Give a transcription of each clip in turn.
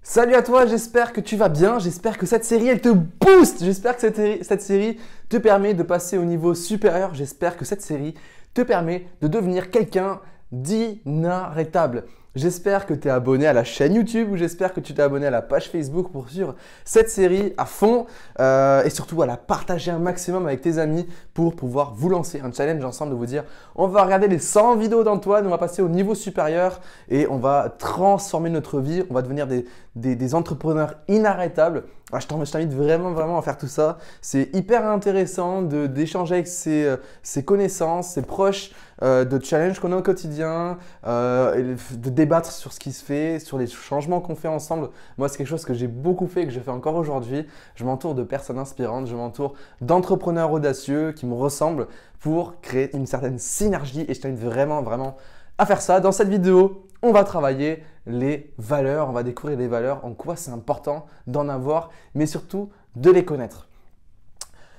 Salut à toi, j'espère que tu vas bien, j'espère que cette série elle te booste, j'espère que cette série te permet de passer au niveau supérieur, j'espère que cette série te permet de devenir quelqu'un d'inarrêtable. J'espère que tu es abonné à la chaîne YouTube ou j'espère que tu t'es abonné à la page Facebook pour suivre cette série à fond et surtout à la partager un maximum avec tes amis pour pouvoir vous lancer un challenge ensemble de vous dire on va regarder les 100 vidéos d'Antoine, on va passer au niveau supérieur et on va transformer notre vie, on va devenir des entrepreneurs inarrêtables. Je t'invite vraiment à faire tout ça. C'est hyper intéressant d'échanger avec ses connaissances, ses proches, de challenges qu'on a au quotidien, de débattre sur ce qui se fait, sur les changements qu'on fait ensemble. Moi, c'est quelque chose que j'ai beaucoup fait et que je fais encore aujourd'hui. Je m'entoure de personnes inspirantes, je m'entoure d'entrepreneurs audacieux qui me ressemblent pour créer une certaine synergie et je t'invite vraiment à faire ça. Dans cette vidéo, on va travailler les valeurs, on va découvrir les valeurs, en quoi c'est important d'en avoir, mais surtout de les connaître.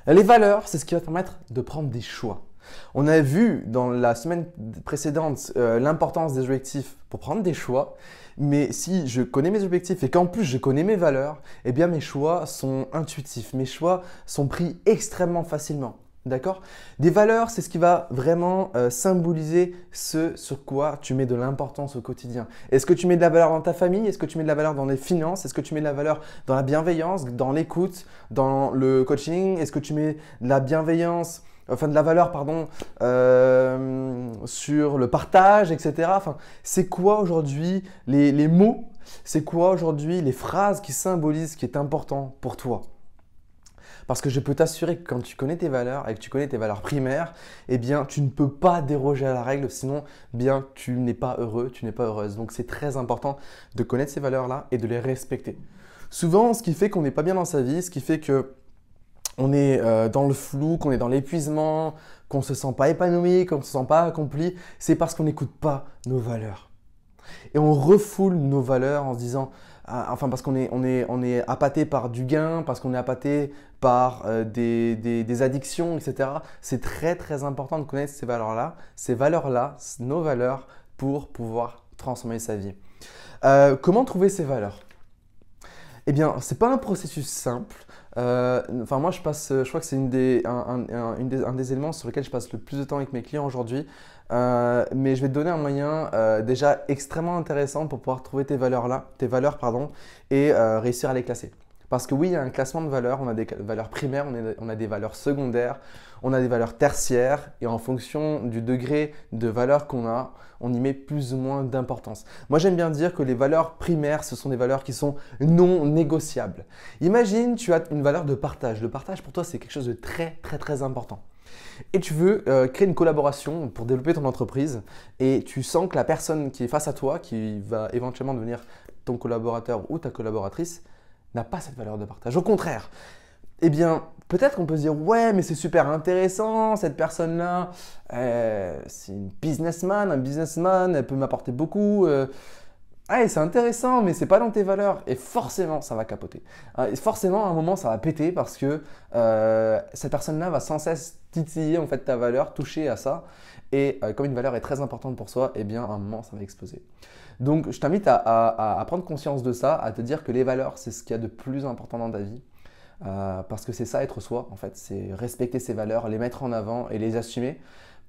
Les valeurs, c'est ce qui va te permettre de prendre des choix. On a vu dans la semaine précédente l'importance des objectifs pour prendre des choix, mais si je connais mes objectifs et qu'en plus je connais mes valeurs, eh bien mes choix sont intuitifs, mes choix sont pris extrêmement facilement. D'accord? Des valeurs, c'est ce qui va vraiment symboliser ce sur quoi tu mets de l'importance au quotidien. Est-ce que tu mets de la valeur dans ta famille? Est-ce que tu mets de la valeur dans les finances? Est-ce que tu mets de la valeur dans la bienveillance, dans l'écoute, dans le coaching? Est-ce que tu mets de la bienveillance, enfin de la valeur, pardon, sur le partage, etc. Enfin, c'est quoi aujourd'hui les mots? C'est quoi aujourd'hui les phrases qui symbolisent ce qui est important pour toi? Parce que je peux t'assurer que quand tu connais tes valeurs et que tu connais tes valeurs primaires, eh bien, tu ne peux pas déroger à la règle, sinon, bien, tu n'es pas heureux, tu n'es pas heureuse. Donc, c'est très important de connaître ces valeurs-là et de les respecter. Souvent, ce qui fait qu'on n'est pas bien dans sa vie, ce qui fait qu'on est dans le flou, qu'on est dans l'épuisement, qu'on ne se sent pas épanoui, qu'on ne se sent pas accompli, c'est parce qu'on n'écoute pas nos valeurs. Et on refoule nos valeurs en se disant, enfin parce qu'on est appâté par du gain, parce qu'on est appâté par des addictions, etc. C'est très important de connaître ces valeurs-là, nos valeurs pour pouvoir transformer sa vie. Comment trouver ces valeurs? Eh bien, ce n'est pas un processus simple. Enfin, moi, je crois que c'est un des éléments sur lesquels je passe le plus de temps avec mes clients aujourd'hui. Mais je vais te donner un moyen déjà extrêmement intéressant pour pouvoir trouver tes valeurs, et réussir à les classer. Parce que oui, il y a un classement de valeurs, on a des valeurs primaires, on a des valeurs secondaires, on a des valeurs tertiaires et en fonction du degré de valeur qu'on a, on y met plus ou moins d'importance. Moi, j'aime bien dire que les valeurs primaires, ce sont des valeurs qui sont non négociables. Imagine, tu as une valeur de partage. Le partage, pour toi, c'est quelque chose de très important. Et tu veux créer une collaboration pour développer ton entreprise et tu sens que la personne qui est face à toi, qui va éventuellement devenir ton collaborateur ou ta collaboratrice, n'a pas cette valeur de partage. Au contraire, eh bien, peut-être qu'on peut se dire « Ouais, mais c'est super intéressant, cette personne-là, c'est une un businessman, elle peut m'apporter beaucoup. Ouais, c'est intéressant, mais c'est pas dans tes valeurs. » Et forcément, ça va capoter. Et forcément, à un moment, ça va péter parce que cette personne-là va sans cesse titiller en fait ta valeur, toucher à ça. Et comme une valeur est très importante pour soi, eh bien, à un moment, ça va exploser. Donc, je t'invite à prendre conscience de ça, à te dire que les valeurs, c'est ce qu'il y a de plus important dans ta vie. Parce que c'est ça, être soi, en fait. C'est respecter ses valeurs, les mettre en avant et les assumer.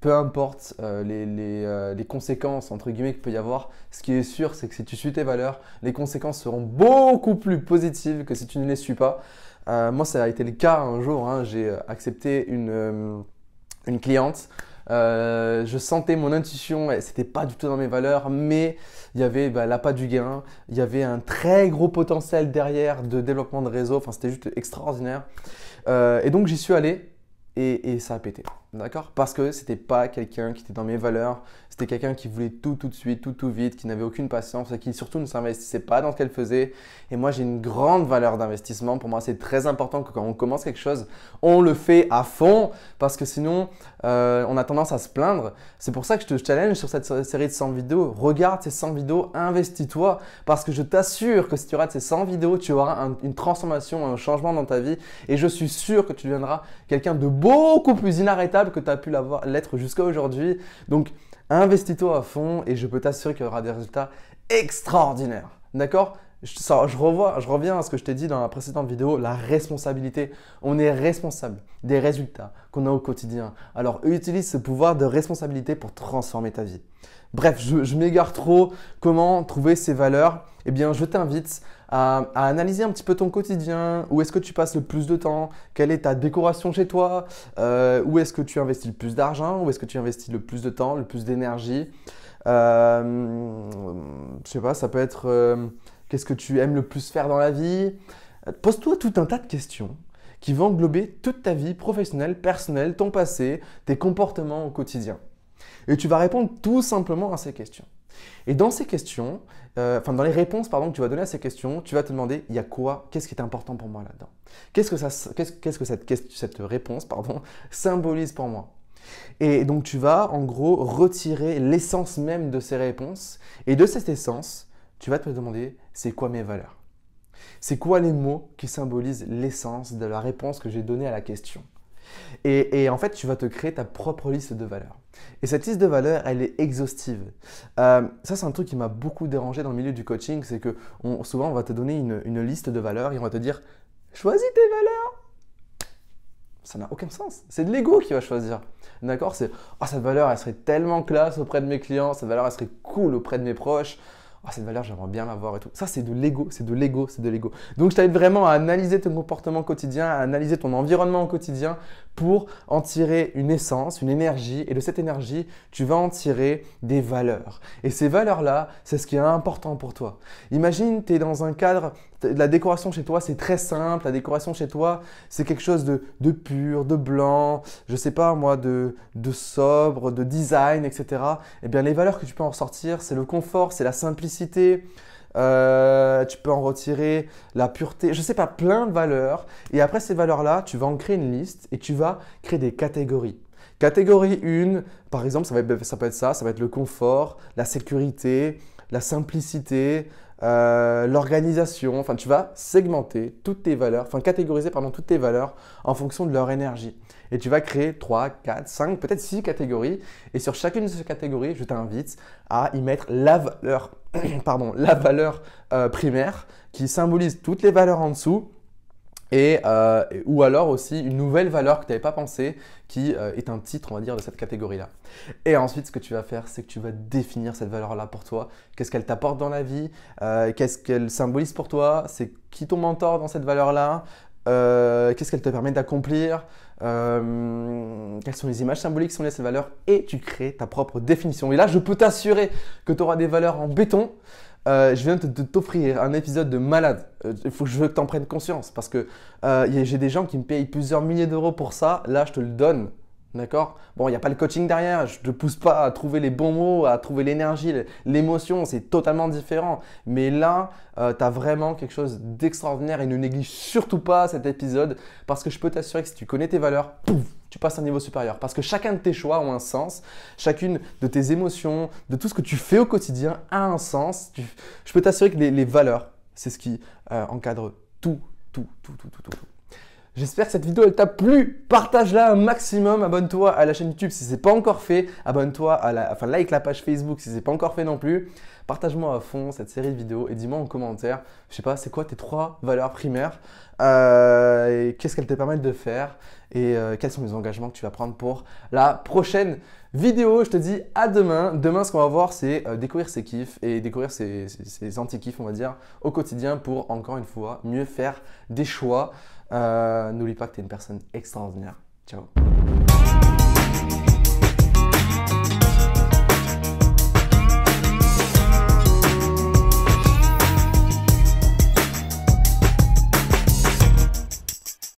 Peu importe les conséquences, entre guillemets, qu'il peut y avoir, ce qui est sûr, c'est que si tu suis tes valeurs, les conséquences seront beaucoup plus positives que si tu ne les suis pas. Moi, ça a été le cas un jour. J'ai accepté une cliente. Je sentais mon intuition, c'était pas du tout dans mes valeurs, mais il y avait l'appât du gain, il y avait un très gros potentiel derrière de développement de réseau, enfin c'était juste extraordinaire. Et donc j'y suis allé et ça a pété, d'accord? Parce que c'était pas quelqu'un qui était dans mes valeurs, c'était quelqu'un qui voulait tout de suite, tout vite, qui n'avait aucune patience et qui surtout ne s'investissait pas dans ce qu'elle faisait. Et moi, j'ai une grande valeur d'investissement. Pour moi, c'est très important que quand on commence quelque chose, on le fait à fond parce que sinon, on a tendance à se plaindre. C'est pour ça que je te challenge sur cette série de 100 vidéos. Regarde ces 100 vidéos, investis-toi parce que je t'assure que si tu rates ces 100 vidéos, tu auras une transformation, un changement dans ta vie et je suis sûr que tu deviendras quelqu'un de beaucoup plus inarrêtable que tu as pu l'être jusqu'à aujourd'hui. Donc, investis-toi à fond et je peux t'assurer qu'il y aura des résultats extraordinaires. D'accord? Je reviens à ce que je t'ai dit dans la précédente vidéo, la responsabilité. On est responsable des résultats qu'on a au quotidien. Alors, utilise ce pouvoir de responsabilité pour transformer ta vie. Bref, je m'égare trop. Comment trouver ces valeurs? Eh bien, je t'invite à analyser un petit peu ton quotidien. Où est-ce que tu passes le plus de temps? Quelle est ta décoration chez toi? Où est-ce que tu investis le plus d'argent? Où est-ce que tu investis le plus de temps, le plus d'énergie? Je sais pas, ça peut être qu'est-ce que tu aimes le plus faire dans la vie? Pose-toi tout un tas de questions qui vont englober toute ta vie professionnelle, personnelle, ton passé, tes comportements au quotidien. Et tu vas répondre tout simplement à ces questions. Et dans ces questions, dans les réponses que tu vas donner à ces questions, tu vas te demander, il y a quoi? Qu'est-ce qui est important pour moi là-dedans? Qu'est-ce que cette réponse symbolise pour moi? Et donc, tu vas en gros retirer l'essence même de ces réponses. Et de cette essence, tu vas te demander, c'est quoi mes valeurs? C'est quoi les mots qui symbolisent l'essence de la réponse que j'ai donnée à la question? Et en fait, tu vas te créer ta propre liste de valeurs. Et cette liste de valeurs, elle est exhaustive. Ça, c'est un truc qui m'a beaucoup dérangé dans le milieu du coaching, c'est que souvent, on va te donner une liste de valeurs et on va te dire, choisis tes valeurs. Ça n'a aucun sens. C'est de l'ego qui va choisir. D'accord? C'est cette valeur, elle serait tellement classe auprès de mes clients, cette valeur, elle serait cool auprès de mes proches. Cette valeur, j'aimerais bien l'avoir et tout. Ça, c'est de l'ego, c'est de l'ego, c'est de l'ego. Donc, je t'invite vraiment à analyser ton comportement quotidien, à analyser ton environnement au quotidien pour en tirer une essence, une énergie. Et de cette énergie, tu vas en tirer des valeurs. Et ces valeurs-là, c'est ce qui est important pour toi. Imagine, tu es dans un cadre, la décoration chez toi, c'est très simple. La décoration chez toi, c'est quelque chose de pur, de blanc, je ne sais pas moi, de sobre, de design, etc. Eh bien, les valeurs que tu peux en ressortir, c'est le confort, c'est la simplicité. Tu peux en retirer la pureté, je ne sais pas, plein de valeurs. Et après ces valeurs-là, tu vas en créer une liste et tu vas créer des catégories. Catégorie 1, par exemple, ça peut être ça va être le confort, la sécurité, la simplicité, l'organisation. Enfin, tu vas segmenter toutes tes valeurs, catégoriser toutes tes valeurs en fonction de leur énergie. Et tu vas créer 3, 4, 5, peut-être 6 catégories. Et sur chacune de ces catégories, je t'invite à y mettre la valeur, la valeur primaire qui symbolise toutes les valeurs en dessous. Ou alors aussi une nouvelle valeur que tu n'avais pas pensé qui est un titre, on va dire, de cette catégorie-là. Et ensuite, ce que tu vas faire, c'est que tu vas définir cette valeur-là pour toi. Qu'est-ce qu'elle t'apporte dans la vie? Qu'est-ce qu'elle symbolise pour toi? C'est qui ton mentor dans cette valeur-là? Qu'est-ce qu'elle te permet d'accomplir? Quelles sont les images symboliques qui sont liées à cette valeur? Et tu crées ta propre définition. Et là, je peux t'assurer que tu auras des valeurs en béton. Je viens de t'offrir un épisode de malade. Il faut que je veux que tu en prennes conscience parce que j'ai des gens qui me payent plusieurs milliers d'euros pour ça. Là, je te le donne. D'accord? Bon, il n'y a pas le coaching derrière. Je ne te pousse pas à trouver les bons mots, à trouver l'énergie, l'émotion. C'est totalement différent. Mais là, tu as vraiment quelque chose d'extraordinaire et ne néglige surtout pas cet épisode parce que je peux t'assurer que si tu connais tes valeurs, pouf, tu passes à un niveau supérieur. Parce que chacun de tes choix ont un sens. Chacune de tes émotions, de tout ce que tu fais au quotidien a un sens. Je peux t'assurer que les valeurs, c'est ce qui encadre tout. J'espère que cette vidéo elle t'a plu. Partage-la un maximum. Abonne-toi à la chaîne YouTube si ce n'est pas encore fait. Abonne-toi like la page Facebook si ce n'est pas encore fait non plus. Partage-moi à fond cette série de vidéos et dis-moi en commentaire, je sais pas, c'est quoi tes 3 valeurs primaires et qu'est-ce qu'elles te permettent de faire et quels sont les engagements que tu vas prendre pour la prochaine vidéo. Je te dis à demain. Demain, ce qu'on va voir, c'est découvrir ses kiffs et découvrir ses anti-kiffs, on va dire, au quotidien pour, encore une fois, mieux faire des choix. N'oublie pas que tu es une personne extraordinaire. Ciao.